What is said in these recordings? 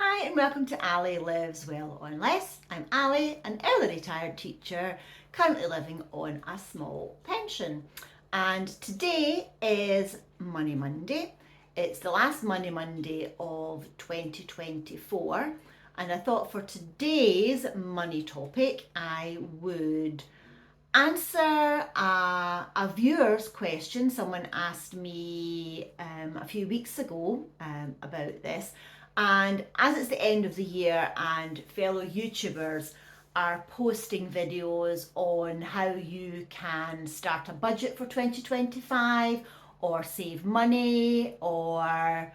Hi and welcome to Ali Lives Well on Less. I'm Ali, an early retired teacher currently living on a small pension. And today is Money Monday. It's the last Money Monday of 2024. And I thought for today's money topic, I would answer a viewer's question. Someone asked me a few weeks ago about this, and as it's the end of the year and fellow YouTubers are posting videos on how you can start a budget for 2025 or save money or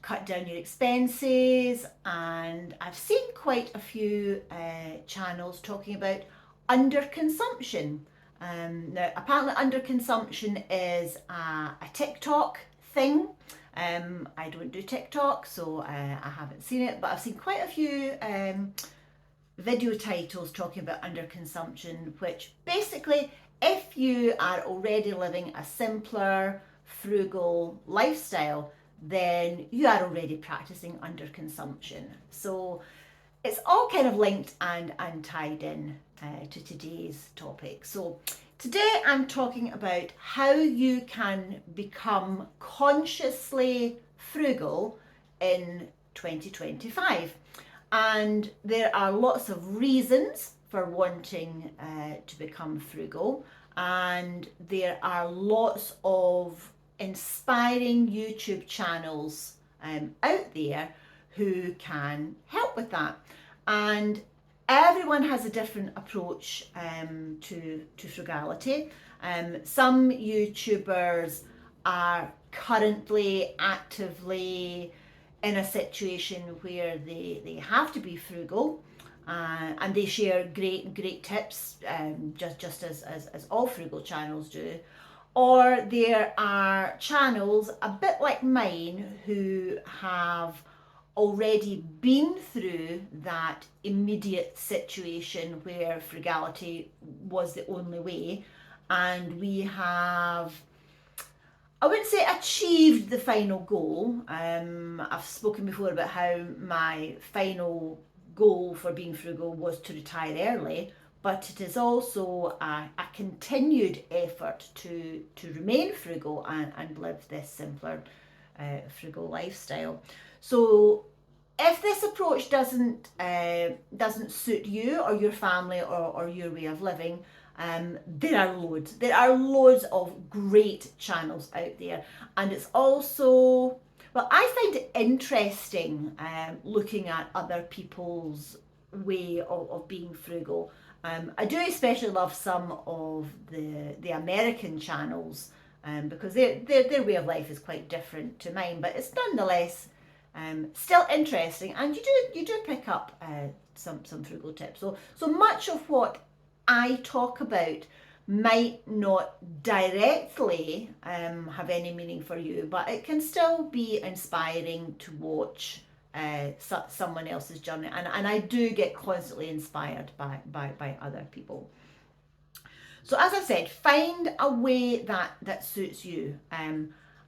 cut down your expenses, and I've seen quite a few channels talking about underconsumption. Now, apparently, underconsumption is a TikTok thing. I don't do TikTok, so I haven't seen it, but I've seen quite a few video titles talking about underconsumption, which basically, if you are already living a simpler, frugal lifestyle, then you are already practicing underconsumption. So it's all kind of linked and tied in to today's topic. So today I'm talking about how you can become consciously frugal in 2025. And there are lots of reasons for wanting to become frugal, and there are lots of inspiring YouTube channels out there who can help with that. And everyone has a different approach to frugality. Some YouTubers are currently actively in a situation where they have to be frugal, and they share great tips, just as all frugal channels do. Or there are channels a bit like mine who have already been through that immediate situation where frugality was the only way, and we have, I wouldn't say achieved the final goal. I've spoken before about how my final goal for being frugal was to retire early, but it is also a continued effort to remain frugal and live this simpler, frugal lifestyle. So if this approach doesn't suit you or your family or your way of living, there are loads. There are loads of great channels out there, and it's also, well, I find it interesting looking at other people's way of being frugal. I do especially love some of the American channels, because their way of life is quite different to mine, but it's nonetheless still interesting, and you do pick up some frugal tips. So much of what I talk about might not directly have any meaning for you, but it can still be inspiring to watch someone else's journey, and I do get constantly inspired by other people. So as I said, find a way that suits you.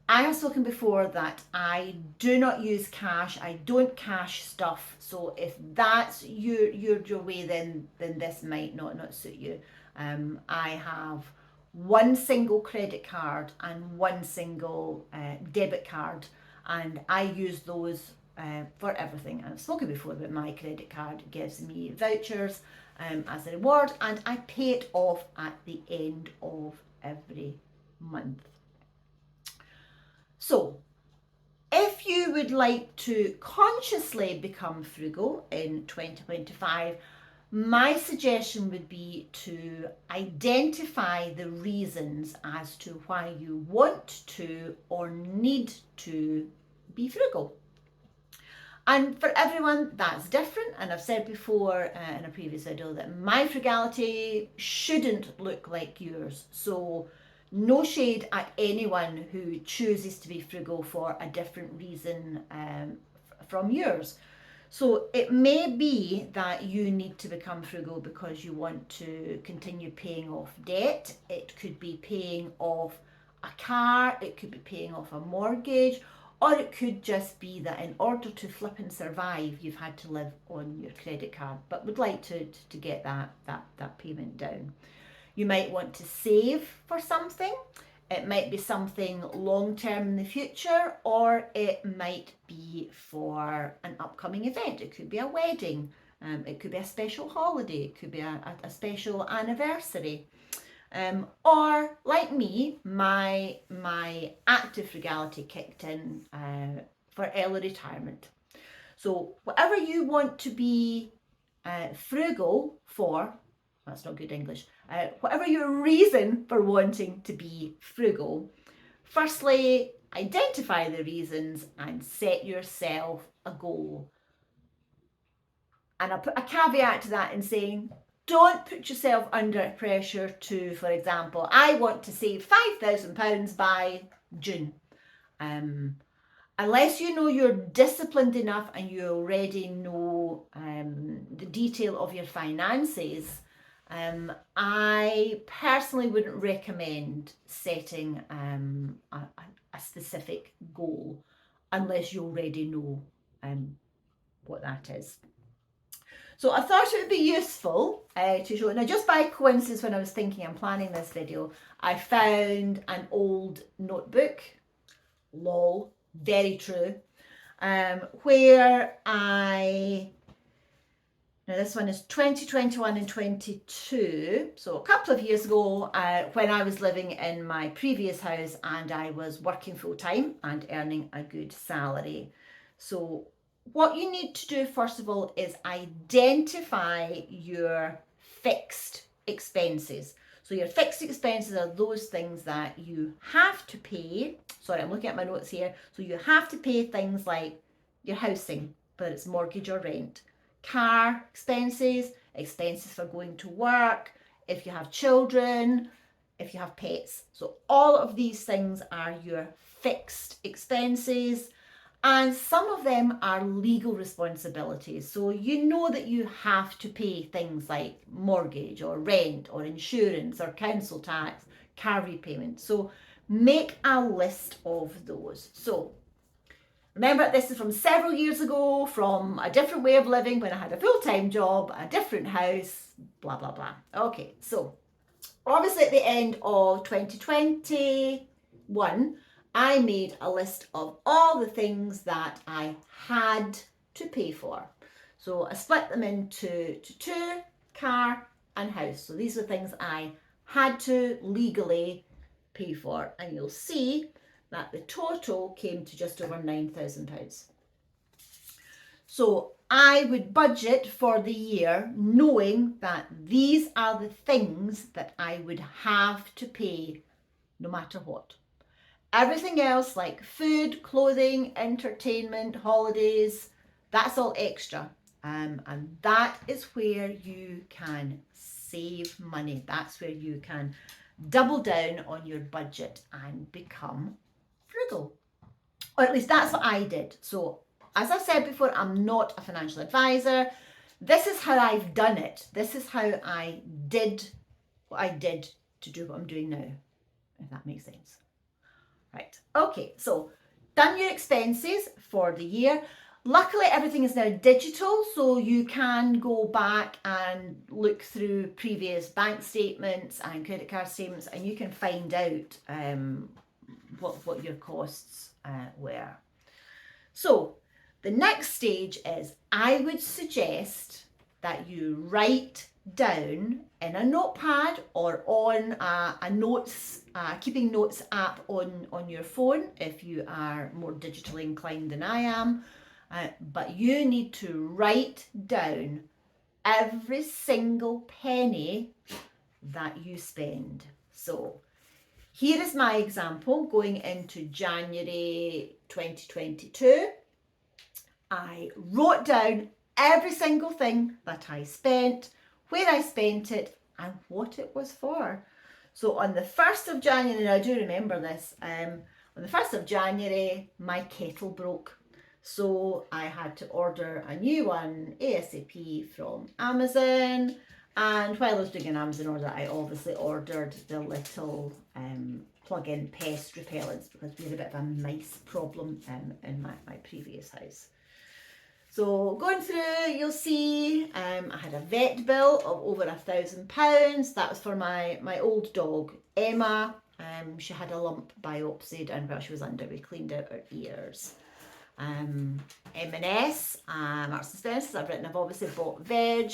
I have spoken before that I do not use cash. I don't cash stuff. So if that's your way, then this might not suit you. I have one single credit card and one single debit card, and I use those for everything. And I've spoken before about my credit card gives me vouchers as a reward, and I pay it off at the end of every month. So, if you would like to consciously become frugal in 2025, my suggestion would be to identify the reasons as to why you want to or need to be frugal. And for everyone, that's different. And I've said before in a previous video that my frugality shouldn't look like yours. So no shade at anyone who chooses to be frugal for a different reason from yours. So it may be that you need to become frugal because you want to continue paying off debt. It could be paying off a car, it could be paying off a mortgage, Or it could just be that in order to flip and survive, you've had to live on your credit card, but would like to get that payment down. You might want to save for something. It might be something long term in the future, or it might be for an upcoming event. It could be a wedding, it could be a special holiday, it could be a special anniversary. Or like me, my active frugality kicked in for early retirement. So whatever you want to be frugal for, that's not good English, whatever your reason for wanting to be frugal, firstly, identify the reasons and set yourself a goal. And I'll put a caveat to that in saying, don't put yourself under pressure to, for example, I want to save £5,000 by June. Unless you know you're disciplined enough and you already know the detail of your finances, I personally wouldn't recommend setting a specific goal unless you already know what that is. So I thought it would be useful to show. Now, just by coincidence, when I was thinking and planning this video, I found an old notebook, lol, very true, where now this one is 2021 and 22, so a couple of years ago when I was living in my previous house and I was working full time and earning a good salary. So what you need to do first of all is identify your fixed expenses. So your fixed expenses are those things that you have to pay. Sorry, I'm looking at my notes here. So you have to pay things like your housing, whether it's mortgage or rent, car expenses, expenses for going to work, if you have children, if you have pets. So all of these things are your fixed expenses. And some of them are legal responsibilities. So you know that you have to pay things like mortgage or rent or insurance or council tax, car repayment. So make a list of those. So remember, this is from several years ago, from a different way of living when I had a full-time job, a different house, blah, blah, blah. Okay, so obviously at the end of 2021, I made a list of all the things that I had to pay for. So I split them into two, car and house. So these are things I had to legally pay for. And you'll see that the total came to just over £9,000. So I would budget for the year knowing that these are the things that I would have to pay no matter what. Everything else like food, clothing, entertainment, holidays, that's all extra. And that is where you can save money. That's where you can double down on your budget and become frugal. Or at least that's what I did. So as I've said before, I'm not a financial advisor. This is how I've done it. This is how I did what I did to do what I'm doing now, if that makes sense. Right, okay, so done your expenses for the year. Luckily, everything is now digital, so you can go back and look through previous bank statements and credit card statements, and you can find out what your costs were. So the next stage is, I would suggest that you write down in a notepad or on a notes keeping notes app on your phone if you are more digitally inclined than I am, but you need to write down every single penny that you spend. So here is my example going into January 2022. I wrote down every single thing that I spent, where I spent it, and what it was for. So on the 1st of January, I do remember this, on the 1st of January, my kettle broke. So I had to order a new one ASAP from Amazon. And while I was doing an Amazon order, I obviously ordered the little plug in pest repellents because we had a bit of a mice problem in my previous house. So going through, you'll see I had a vet bill of over £1,000. That was for my old dog, Emma. She had a lump biopsied, and while she was under, we cleaned out her ears. M&S, Marks and Spencer's, I've obviously bought veg,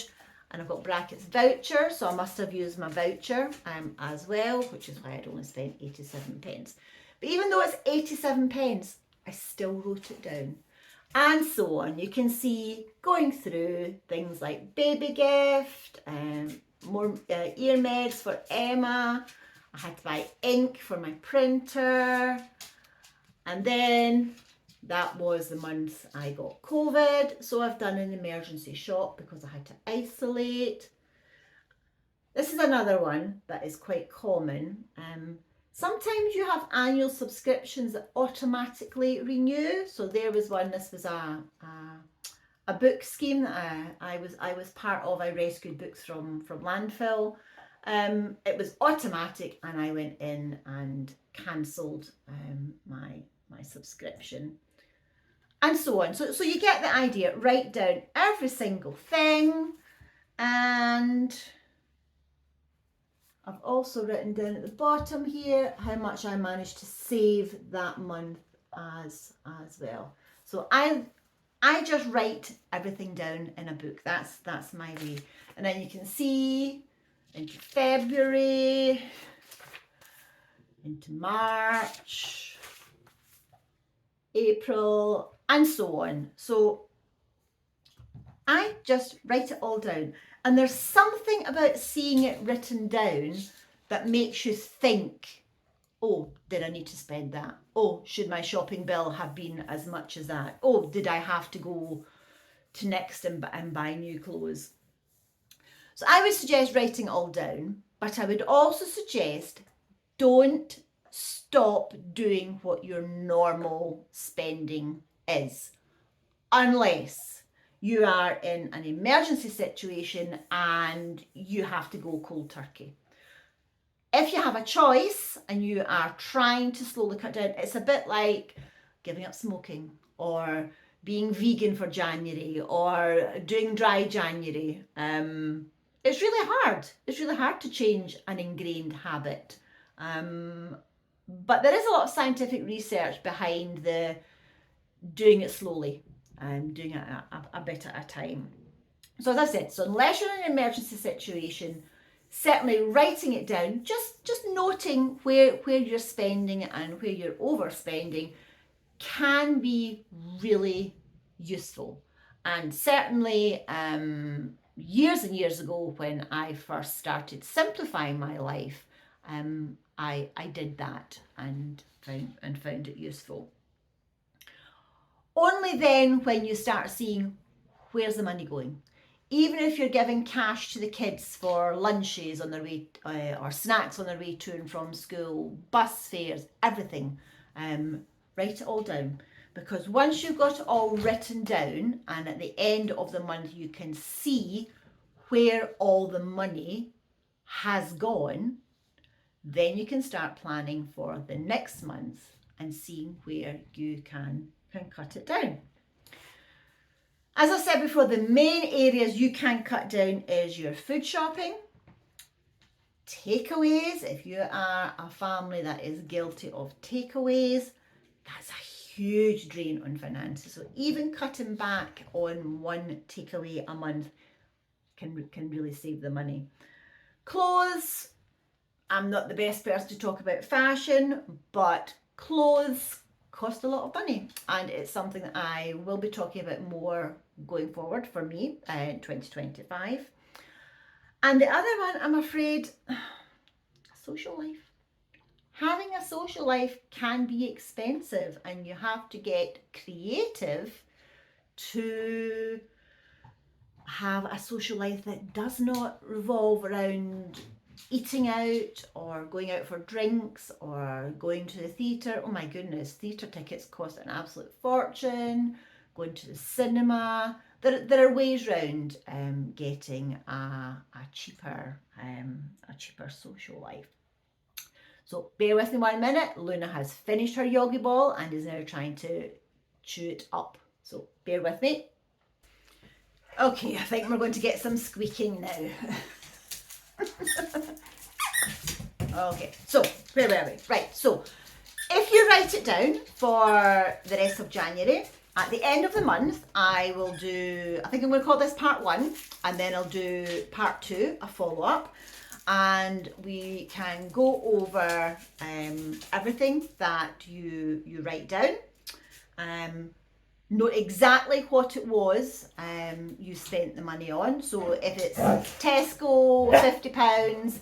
and I've got brackets voucher, so I must have used my voucher as well, which is why I'd only spent 87 pence. But even though it's 87 pence, I still wrote it down. And so on. You can see going through things like baby gift, more ear meds for Emma. I had to buy ink for my printer. And then that was the month I got COVID. So I've done an emergency shop because I had to isolate. This is another one that is quite common. Sometimes you have annual subscriptions that automatically renew. So there was one, this was a book scheme that I was part of. I rescued books from landfill. It was automatic, and I went in and cancelled my subscription. And so on. So you get the idea. Write down every single thing. And I've also written down at the bottom here how much I managed to save that month as well. So I just write everything down in a book. That's my way. And then you can see into February, into March, April, and so on. So I just write it all down. And there's something about seeing it written down that makes you think, oh, did I need to spend that? Oh, should my shopping bill have been as much as that? Oh, did I have to go to Next and buy new clothes? So I would suggest writing it all down, but I would also suggest don't stop doing what your normal spending is, unless you are in an emergency situation and you have to go cold turkey. If you have a choice and you are trying to slowly cut down, it's a bit like giving up smoking or being vegan for January or doing dry January. It's really hard. It's really hard to change an ingrained habit. But there is a lot of scientific research behind the doing it slowly and doing it a bit at a time. So as I said, so unless you're in an emergency situation, certainly writing it down, just noting where you're spending and where you're overspending can be really useful. And certainly years and years ago when I first started simplifying my life, I did that and found it useful. Only then when you start seeing where's the money going. Even if you're giving cash to the kids for lunches on their way or snacks on their way to and from school, bus fares, everything, write it all down. Because once you've got it all written down and at the end of the month you can see where all the money has gone, then you can start planning for the next month and seeing where you can cut it down. As I said before, the main areas you can cut down is your food shopping, takeaways. If you are a family that is guilty of takeaways, that's a huge drain on finances. So even cutting back on one takeaway a month can really save the money. Clothes, I'm not the best person to talk about fashion, but clothes cost a lot of money, and it's something that I will be talking about more going forward for me in 2025. And the other one, I'm afraid, social life. Having a social life can be expensive, and you have to get creative to have a social life that does not revolve around eating out or going out for drinks or going to the theatre. Oh my goodness, theatre tickets cost an absolute fortune. Going to the cinema. There are ways around getting a cheaper social life. So bear with me 1 minute. Luna has finished her yogi ball and is now trying to chew it up. So bear with me. Okay, I think we're going to get some squeaking now. Okay, so where were we? Right, so if you write it down for the rest of January, at the end of the month, I will do, I think I'm going to call this part 1, and then I'll do part 2, a follow-up, and we can go over everything that you write down. Know exactly what it was you spent the money on. So if it's Tesco, £50,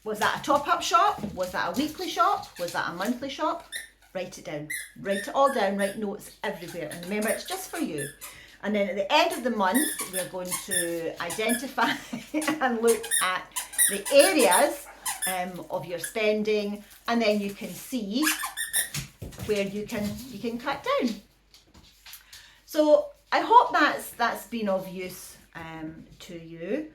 was that a top-up shop? Was that a weekly shop? Was that a monthly shop? Write it down. Write it all down, write notes everywhere. And remember, it's just for you. And then at the end of the month, we're going to identify and look at the areas of your spending, and then you can see where you can cut down. So I hope that's been of use to you.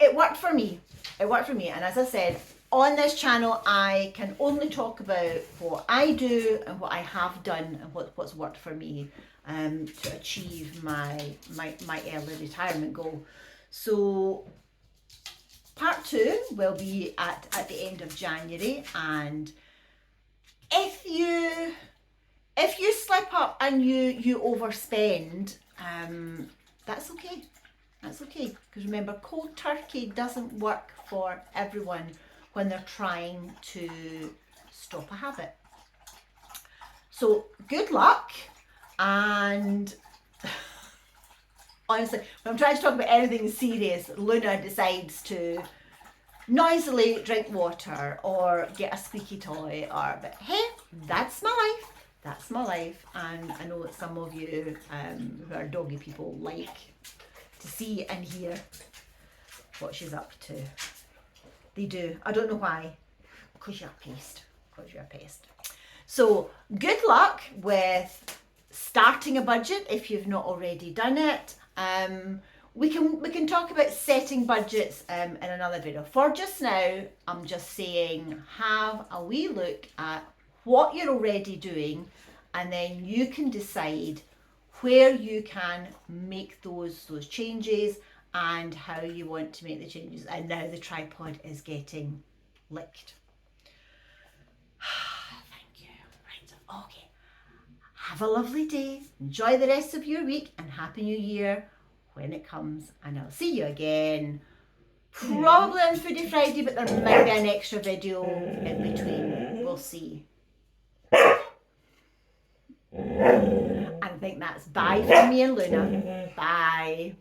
It worked for me. It worked for me. And as I said, on this channel, I can only talk about what I do and what I have done and what's worked for me to achieve my early retirement goal. So part 2 will be at the end of January, and if you slip up and you overspend, that's okay. That's okay, because remember, cold turkey doesn't work for everyone when they're trying to stop a habit. So good luck, and honestly, when I'm trying to talk about anything serious, Luna decides to noisily drink water or get a squeaky toy, but hey, that's my life. That's my life. And I know that some of you who are doggy people like to see and hear what she's up to. They do. I don't know why. Because you're a pest. Because you're a pest. So good luck with starting a budget if you've not already done it. We can talk about setting budgets in another video. For just now, I'm just saying have a wee look at what you're already doing, and then you can decide where you can make those changes and how you want to make the changes. And now the tripod is getting licked. Thank you. Right, okay. Have a lovely day. Enjoy the rest of your week, and Happy New Year when it comes. And I'll see you again. Probably on Foodie Friday, but there might be an extra video in between. We'll see. I think that's bye from me and Luna. Bye.